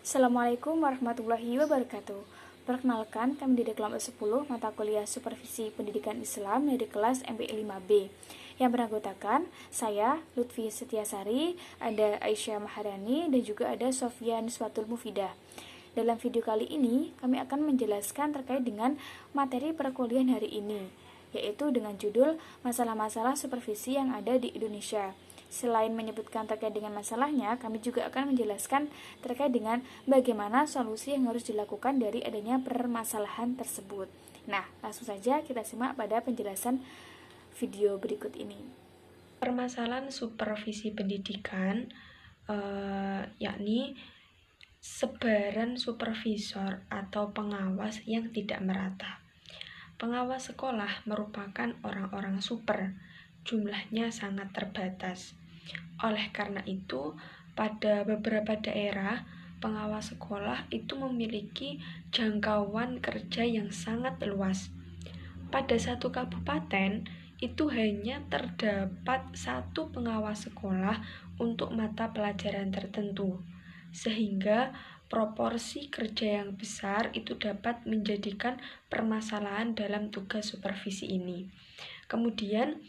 Assalamualaikum warahmatullahi wabarakatuh. Perkenalkan, kami dari kelompok 10 mata kuliah Supervisi Pendidikan Islam dari kelas MPI 5B. Yang beranggotakan saya, Lutfi Setiasari, ada Aisyah Maharani, dan juga ada Sofia Niswatul Mufidah. Dalam video kali ini, kami akan menjelaskan terkait dengan materi perkuliahan hari ini, yaitu dengan judul Masalah-masalah Supervisi yang ada di Indonesia. Selain menyebutkan terkait dengan masalahnya, kami juga akan menjelaskan terkait dengan bagaimana solusi yang harus dilakukan dari adanya permasalahan tersebut. Nah, langsung saja kita simak pada penjelasan video berikut ini. Permasalahan supervisi pendidikan yakni sebaran supervisor atau pengawas yang tidak merata. Pengawas sekolah merupakan orang-orang super, jumlahnya sangat terbatas. Oleh karena itu, pada beberapa daerah, pengawas sekolah itu memiliki jangkauan kerja yang sangat luas. Pada satu kabupaten, itu hanya terdapat satu pengawas sekolah untuk mata pelajaran tertentu, sehingga proporsi kerja yang besar itu dapat menjadikan permasalahan dalam tugas supervisi ini. Kemudian,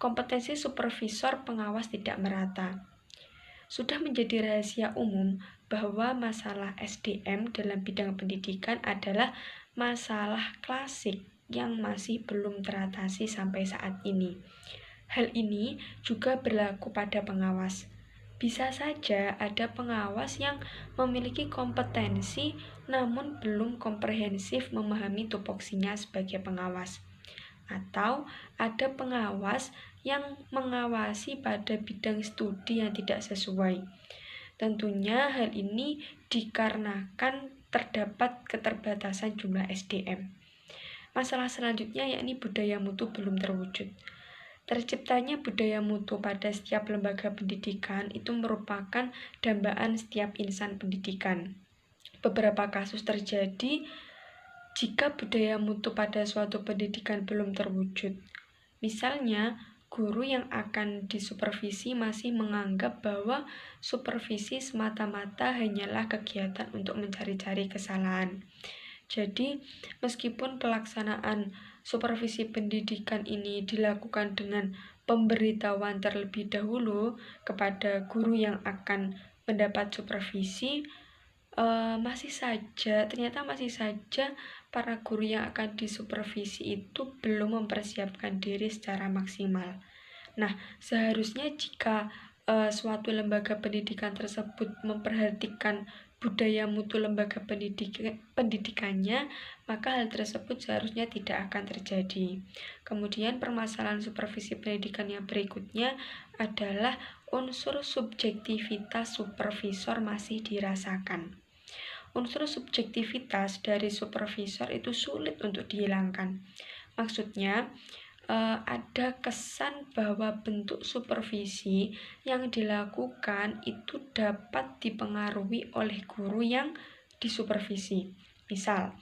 kompetensi supervisor pengawas tidak merata. Sudah menjadi rahasia umum bahwa masalah SDM dalam bidang pendidikan adalah masalah klasik yang masih belum teratasi sampai saat ini. Hal ini juga berlaku pada pengawas. Bisa saja ada pengawas yang memiliki kompetensi namun belum komprehensif memahami tupoksinya sebagai pengawas. Atau ada pengawas yang mengawasi pada bidang studi yang tidak sesuai. Tentunya hal ini dikarenakan terdapat keterbatasan jumlah SDM. Masalah selanjutnya yakni budaya mutu belum terwujud. Terciptanya budaya mutu pada setiap lembaga pendidikan itu merupakan dambaan setiap insan pendidikan. Beberapa kasus terjadi jika budaya mutu pada suatu pendidikan belum terwujud. Misalnya, guru yang akan disupervisi masih menganggap bahwa supervisi semata-mata hanyalah kegiatan untuk mencari-cari kesalahan. Jadi, meskipun pelaksanaan supervisi pendidikan ini dilakukan dengan pemberitahuan terlebih dahulu kepada guru yang akan mendapat supervisi, ternyata masih saja para guru yang akan disupervisi itu belum mempersiapkan diri secara maksimal. Nah, seharusnya jika suatu lembaga pendidikan tersebut memperhatikan budaya mutu lembaga pendidikannya, maka hal tersebut seharusnya tidak akan terjadi. Kemudian permasalahan supervisi pendidikan yang berikutnya adalah unsur subjektivitas supervisor masih dirasakan. Unsur subjektivitas dari supervisor itu sulit untuk dihilangkan. Maksudnya, ada kesan bahwa bentuk supervisi yang dilakukan itu dapat dipengaruhi oleh guru yang disupervisi. Misal,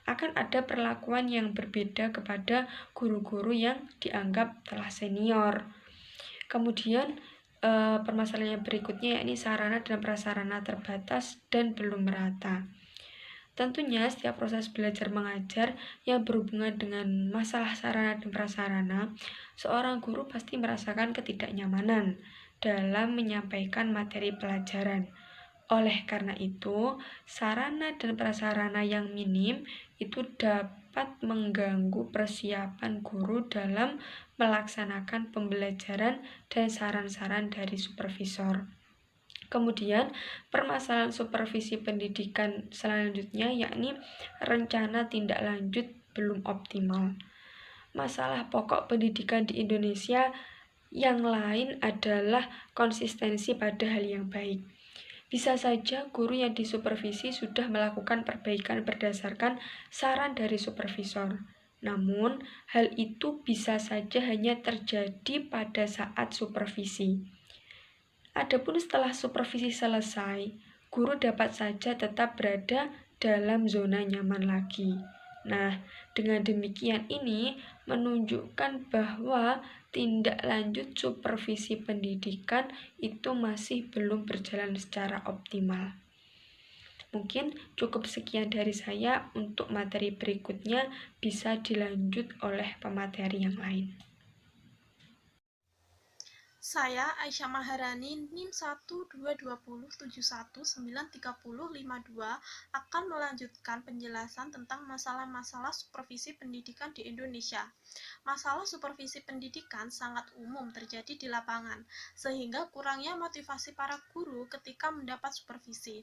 akan ada perlakuan yang berbeda kepada guru-guru yang dianggap telah senior. Kemudian, permasalahan yang berikutnya yakni sarana dan prasarana terbatas dan belum merata. Tentunya setiap proses belajar mengajar yang berhubungan dengan masalah sarana dan prasarana, seorang guru pasti merasakan ketidaknyamanan dalam menyampaikan materi pelajaran. Oleh karena itu, sarana dan prasarana yang minim itu dapat mengganggu persiapan guru dalam melaksanakan pembelajaran dan saran-saran dari supervisor. Kemudian, permasalahan supervisi pendidikan selanjutnya yakni rencana tindak lanjut belum optimal. Masalah pokok pendidikan di Indonesia yang lain adalah konsistensi pada hal yang baik. Bisa saja guru yang disupervisi sudah melakukan perbaikan berdasarkan saran dari supervisor. Namun, hal itu bisa saja hanya terjadi pada saat supervisi. Adapun setelah supervisi selesai, guru dapat saja tetap berada dalam zona nyaman lagi. Nah, dengan demikian ini menunjukkan bahwa tindak lanjut supervisi pendidikan itu masih belum berjalan secara optimal. Mungkin cukup sekian dari saya. Untuk materi berikutnya bisa dilanjut oleh pemateri yang lain. Saya Aisyah Maharani, NIM 12207193052 akan melanjutkan penjelasan tentang masalah-masalah supervisi pendidikan di Indonesia. Masalah supervisi pendidikan sangat umum terjadi di lapangan, sehingga kurangnya motivasi para guru ketika mendapat supervisi.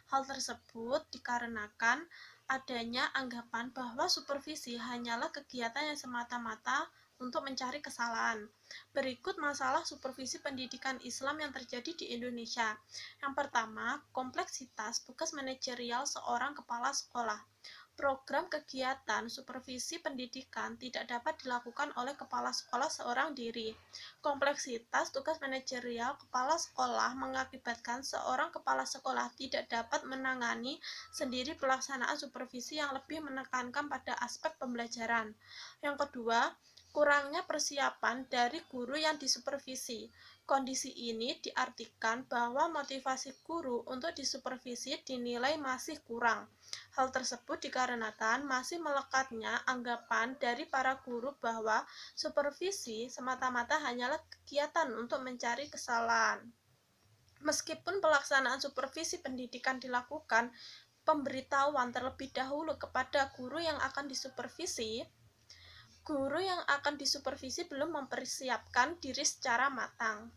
Hal tersebut dikarenakan adanya anggapan bahwa supervisi hanyalah kegiatan yang semata-mata untuk mencari kesalahan. Berikut masalah supervisi pendidikan Islam yang terjadi di Indonesia. Yang pertama, kompleksitas tugas manajerial seorang kepala sekolah. Program kegiatan supervisi pendidikan tidak dapat dilakukan oleh kepala sekolah seorang diri. Kompleksitas tugas manajerial kepala sekolah mengakibatkan seorang kepala sekolah tidak dapat menangani sendiri pelaksanaan supervisi yang lebih menekankan pada aspek pembelajaran. Yang kedua, kurangnya persiapan dari guru yang disupervisi. Kondisi ini diartikan bahwa motivasi guru untuk disupervisi dinilai masih kurang. Hal tersebut dikarenakan masih melekatnya anggapan dari para guru bahwa supervisi semata-mata hanyalah kegiatan untuk mencari kesalahan. Meskipun pelaksanaan supervisi pendidikan dilakukan, pemberitahuan terlebih dahulu kepada guru yang akan disupervisi, guru yang akan disupervisi belum mempersiapkan diri secara matang.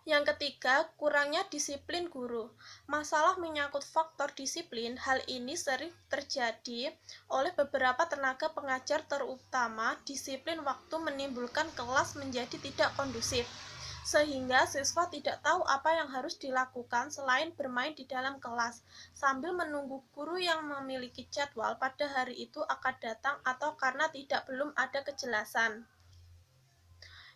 Yang ketiga, kurangnya disiplin guru. Masalah menyangkut faktor disiplin, hal ini sering terjadi oleh beberapa tenaga pengajar, terutama disiplin waktu menimbulkan kelas menjadi tidak kondusif, sehingga siswa tidak tahu apa yang harus dilakukan selain bermain di dalam kelas, sambil menunggu guru yang memiliki jadwal pada hari itu akan datang atau karena belum ada kejelasan.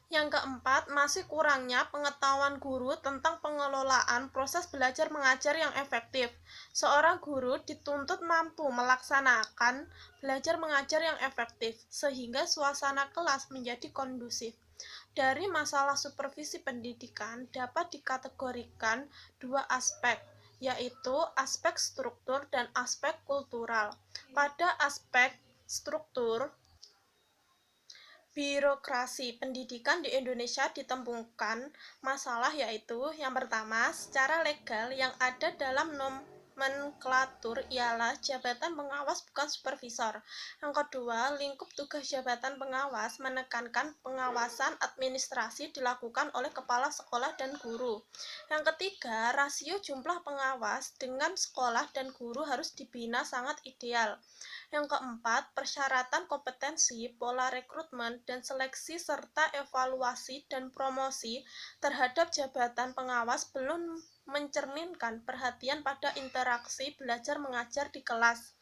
Yang keempat, masih kurangnya pengetahuan guru tentang pengelolaan proses belajar mengajar yang efektif. Seorang guru dituntut mampu melaksanakan belajar mengajar yang efektif, sehingga suasana kelas menjadi kondusif. Dari masalah supervisi pendidikan dapat dikategorikan dua aspek, yaitu aspek struktur dan aspek kultural. Pada aspek struktur, birokrasi pendidikan di Indonesia ditemukan masalah, yaitu yang pertama, secara legal yang ada dalam nomenklatur ialah jabatan pengawas bukan supervisor. Yang kedua, lingkup tugas jabatan pengawas menekankan pengawasan administrasi dilakukan oleh kepala sekolah dan guru. Yang ketiga, rasio jumlah pengawas dengan sekolah dan guru harus dibina sangat ideal. Yang keempat, persyaratan kompetensi, pola rekrutmen dan seleksi serta evaluasi dan promosi terhadap jabatan pengawas belum mencerminkan perhatian pada interaksi belajar mengajar di kelas.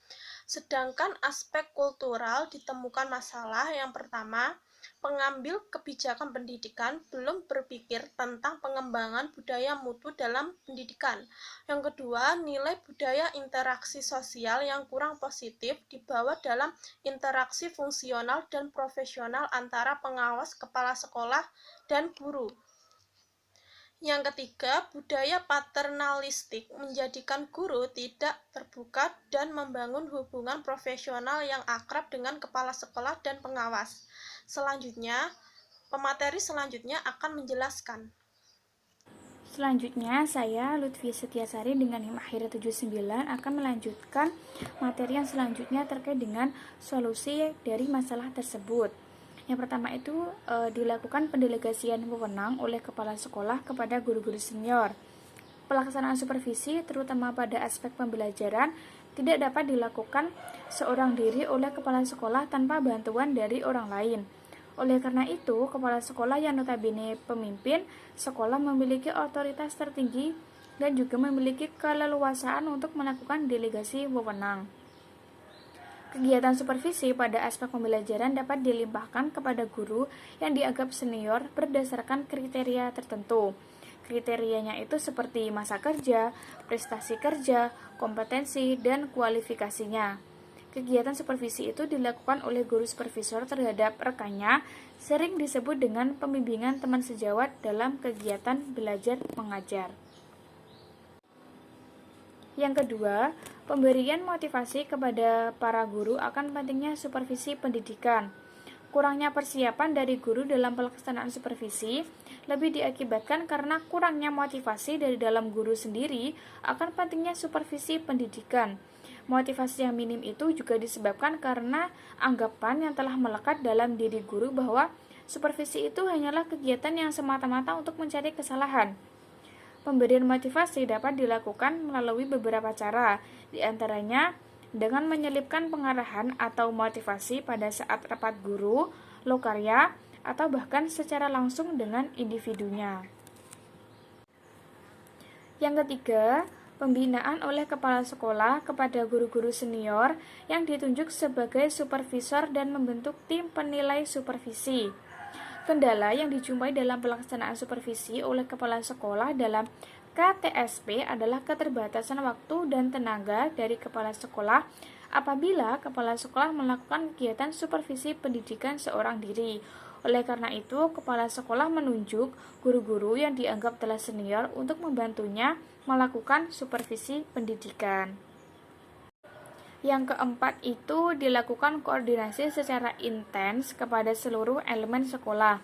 Sedangkan aspek kultural ditemukan masalah. Yang pertama, pengambil kebijakan pendidikan belum berpikir tentang pengembangan budaya mutu dalam pendidikan. Yang kedua, nilai budaya interaksi sosial yang kurang positif dibawa dalam interaksi fungsional dan profesional antara pengawas, kepala sekolah, dan guru. Yang ketiga, budaya paternalistik menjadikan guru tidak terbuka dan membangun hubungan profesional yang akrab dengan kepala sekolah dan pengawas. Selanjutnya, pemateri selanjutnya akan menjelaskan. Selanjutnya, saya Lutfi Setiasari dengan NIM akhir 79 akan melanjutkan materi yang selanjutnya terkait dengan solusi dari masalah tersebut. Yang pertama itu dilakukan pendelegasian wewenang oleh kepala sekolah kepada guru-guru senior. Pelaksanaan supervisi terutama pada aspek pembelajaran tidak dapat dilakukan seorang diri oleh kepala sekolah tanpa bantuan dari orang lain. Oleh karena itu, kepala sekolah yang notabene pemimpin sekolah memiliki otoritas tertinggi dan juga memiliki keleluasaan untuk melakukan delegasi wewenang. Kegiatan supervisi pada aspek pembelajaran dapat dilimpahkan kepada guru yang dianggap senior berdasarkan kriteria tertentu. Kriterianya itu seperti masa kerja, prestasi kerja, kompetensi, dan kualifikasinya. Kegiatan supervisi itu dilakukan oleh guru supervisor terhadap rekannya, sering disebut dengan pembimbingan teman sejawat dalam kegiatan belajar mengajar. Yang kedua, pemberian motivasi kepada para guru akan pentingnya supervisi pendidikan. Kurangnya persiapan dari guru dalam pelaksanaan supervisi lebih diakibatkan karena kurangnya motivasi dari dalam guru sendiri akan pentingnya supervisi pendidikan. Motivasi yang minim itu juga disebabkan karena anggapan yang telah melekat dalam diri guru bahwa supervisi itu hanyalah kegiatan yang semata-mata untuk mencari kesalahan. Pemberian motivasi dapat dilakukan melalui beberapa cara, di antaranya dengan menyelipkan pengarahan atau motivasi pada saat rapat guru, lokarya, atau bahkan secara langsung dengan individunya. Yang ketiga, pembinaan oleh kepala sekolah kepada guru-guru senior yang ditunjuk sebagai supervisor dan membentuk tim penilai supervisi. Kendala yang dijumpai dalam pelaksanaan supervisi oleh kepala sekolah dalam KTSP adalah keterbatasan waktu dan tenaga dari kepala sekolah apabila kepala sekolah melakukan kegiatan supervisi pendidikan seorang diri. Oleh karena itu, kepala sekolah menunjuk guru-guru yang dianggap telah senior untuk membantunya melakukan supervisi pendidikan. Yang keempat itu dilakukan koordinasi secara intens kepada seluruh elemen sekolah.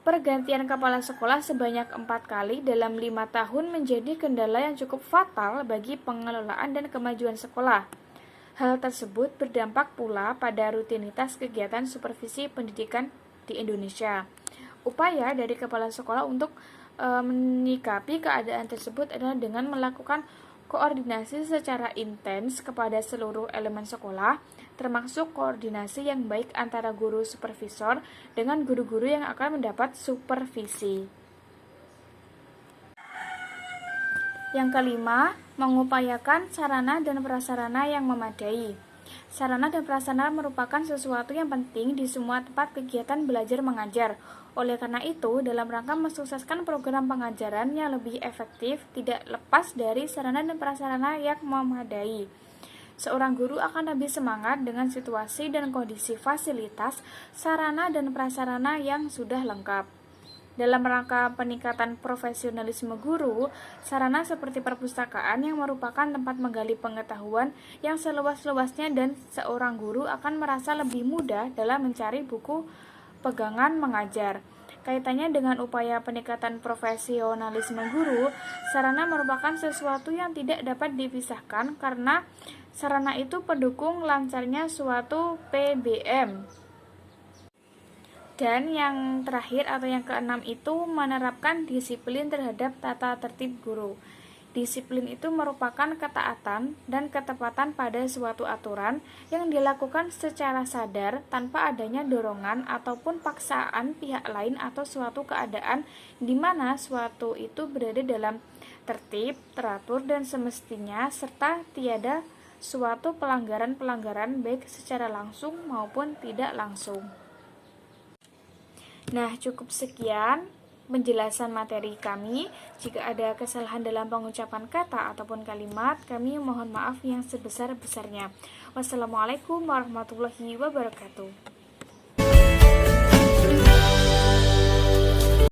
Pergantian kepala sekolah sebanyak 4 kali dalam 5 tahun menjadi kendala yang cukup fatal bagi pengelolaan dan kemajuan sekolah. Hal tersebut berdampak pula pada rutinitas kegiatan supervisi pendidikan di Indonesia. Upaya dari kepala sekolah untuk menyikapi keadaan tersebut adalah dengan melakukan koordinasi secara intens kepada seluruh elemen sekolah, termasuk koordinasi yang baik antara guru supervisor dengan guru-guru yang akan mendapat supervisi. Yang kelima, mengupayakan sarana dan prasarana yang memadai. Sarana dan prasarana merupakan sesuatu yang penting di semua tempat kegiatan belajar mengajar. Oleh karena itu, dalam rangka mensukseskan program pengajaran yang lebih efektif, tidak lepas dari sarana dan prasarana yang memadai. Seorang guru akan lebih semangat dengan situasi dan kondisi fasilitas, sarana dan prasarana yang sudah lengkap. Dalam rangka peningkatan profesionalisme guru, sarana seperti perpustakaan yang merupakan tempat menggali pengetahuan yang seluas-luasnya dan seorang guru akan merasa lebih mudah dalam mencari buku pegangan mengajar. Kaitannya dengan upaya peningkatan profesionalisme guru, sarana merupakan sesuatu yang tidak dapat dipisahkan karena sarana itu pendukung lancarnya suatu PBM. Dan yang terakhir atau yang keenam itu menerapkan disiplin terhadap tata tertib guru. Disiplin itu merupakan ketaatan dan ketepatan pada suatu aturan yang dilakukan secara sadar tanpa adanya dorongan ataupun paksaan pihak lain atau suatu keadaan di mana suatu itu berada dalam tertib, teratur, dan semestinya serta tiada suatu pelanggaran-pelanggaran baik secara langsung maupun tidak langsung. Nah, cukup sekian penjelasan materi kami. Jika ada kesalahan dalam pengucapan kata ataupun kalimat, kami mohon maaf yang sebesar-besarnya. Wassalamualaikum warahmatullahi wabarakatuh.